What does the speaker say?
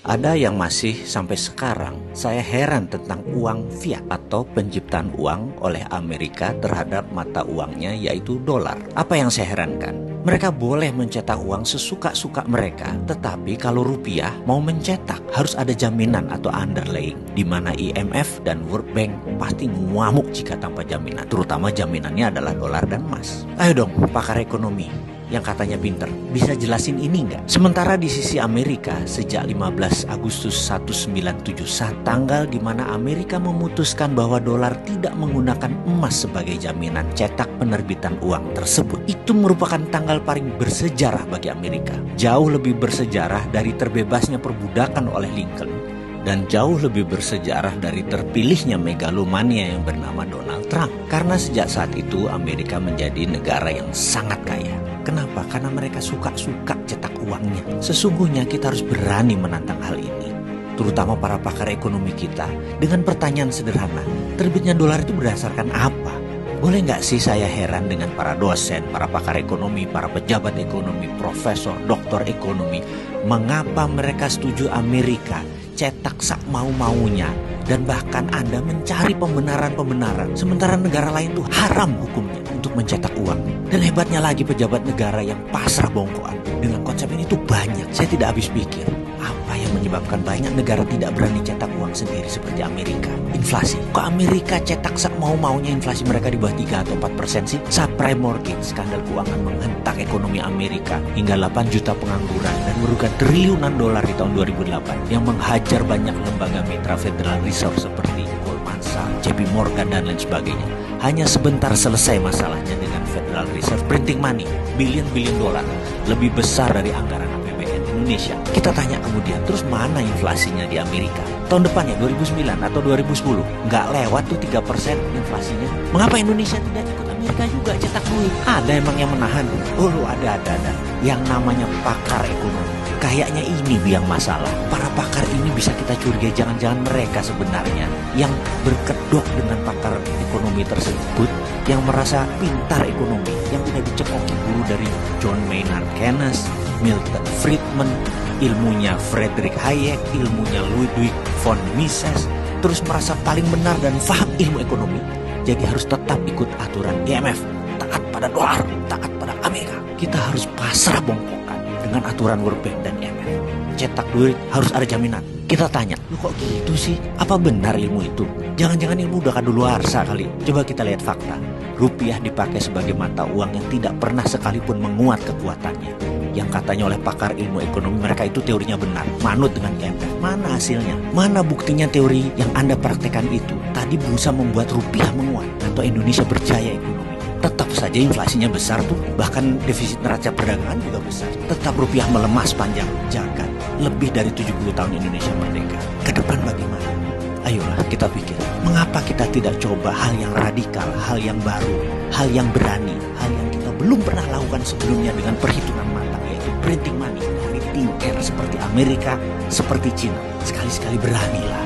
Ada yang masih sampai sekarang saya heran tentang uang fiat atau penciptaan uang oleh Amerika terhadap mata uangnya yaitu dolar. Apa yang saya herankan? Mereka boleh mencetak uang sesuka-suka mereka, tetapi kalau rupiah mau mencetak harus ada jaminan atau underlying, di mana IMF dan World Bank pasti ngamuk jika tanpa jaminan, terutama jaminannya adalah dolar dan emas. Ayo dong pakar ekonomi yang katanya pinter, bisa jelasin ini nggak? Sementara di sisi Amerika, sejak 15 Agustus 1971, tanggal di mana Amerika memutuskan bahwa dolar tidak menggunakan emas sebagai jaminan cetak penerbitan uang tersebut, itu merupakan tanggal paling bersejarah bagi Amerika. Jauh lebih bersejarah dari terbebasnya perbudakan oleh Lincoln, dan jauh lebih bersejarah dari terpilihnya megalomania yang bernama Donald Trump. Karena sejak saat itu Amerika menjadi negara yang sangat kaya. Kenapa? Karena mereka suka-suka cetak uangnya. Sesungguhnya kita harus berani menantang hal ini, terutama para pakar ekonomi kita, dengan pertanyaan sederhana, terbitnya dolar itu berdasarkan apa? Boleh nggak sih saya heran dengan para dosen, para pakar ekonomi, para pejabat ekonomi, profesor, doktor ekonomi, mengapa mereka setuju Amerika cetak sak mau-maunya, dan bahkan Anda mencari pembenaran-pembenaran, sementara negara lain tuh haram hukumnya untuk mencetak uang. Dan hebatnya lagi, pejabat negara yang pasrah bongkoan dengan konsep ini tuh banyak. Saya tidak habis pikir, apa yang menyebabkan banyak negara tidak berani cetak uang sendiri seperti Amerika? Inflasi. Kok Amerika cetak sak mau-maunya, inflasi mereka di bawah 3 atau 4% sih? Subprime mortgage, skandal keuangan menghentak ekonomi Amerika hingga 8 juta pengangguran dan merugikan triliunan dolar di tahun 2008 yang menghajar banyak lembaga mitra Federal Reserve seperti Goldman Sachs, JP Morgan dan lain sebagainya. Hanya sebentar selesai masalahnya dengan Federal Reserve printing money billion dolar, lebih besar dari anggaran APBN Indonesia. Kita tanya kemudian, terus mana inflasinya di Amerika? Tahun depan ya, 2009 atau 2010, nggak lewat tuh 3% inflasinya. Mengapa Indonesia tidak ikut Amerika juga cetak duit? Ada emang yang menahan? Oh, ada. Yang namanya pakar ekonomi. Kayaknya ini biang masalah. Para pakar ini bisa kita curigai, jangan-jangan mereka sebenarnya yang berkedok dengan pakar ekonomi tersebut, yang merasa pintar ekonomi, yang udah dicekoki dulu dari John Maynard Keynes, Milton Friedman, ilmunya Friedrich Hayek, ilmunya Ludwig von Mises, terus merasa paling benar dan paham ilmu ekonomi, jadi harus tetap ikut aturan IMF, taat pada dolar, taat pada Amerika. Kita harus pasrah bongkokan dengan aturan World Bank dan IMF. Cetak duit harus ada jaminan. Kita tanya, lu kok gitu sih? Apa benar ilmu itu? Jangan-jangan ilmu udah kadaluarsa kali. Coba kita lihat fakta. Rupiah dipakai sebagai mata uang yang tidak pernah sekalipun menguat kekuatannya. Yang katanya oleh pakar ilmu ekonomi mereka itu teorinya benar, manut dengan IMF. Mana hasilnya? Mana buktinya teori yang Anda praktekkan itu tadi berusaha membuat rupiah menguat atau Indonesia berjaya ekonomi? Tetap saja inflasinya besar tuh, bahkan defisit neraca perdagangan juga besar. Tetap rupiah melemah sepanjang jagat. Lebih dari 70 tahun Indonesia merdeka. Ke depan bagaimana? Ayolah kita pikir, mengapa kita tidak coba hal yang radikal, hal yang baru, hal yang berani, hal yang kita belum pernah lakukan sebelumnya dengan perhitungan matang, yaitu printing money dari tim air seperti Amerika, seperti Cina. Sekali-sekali beranilah.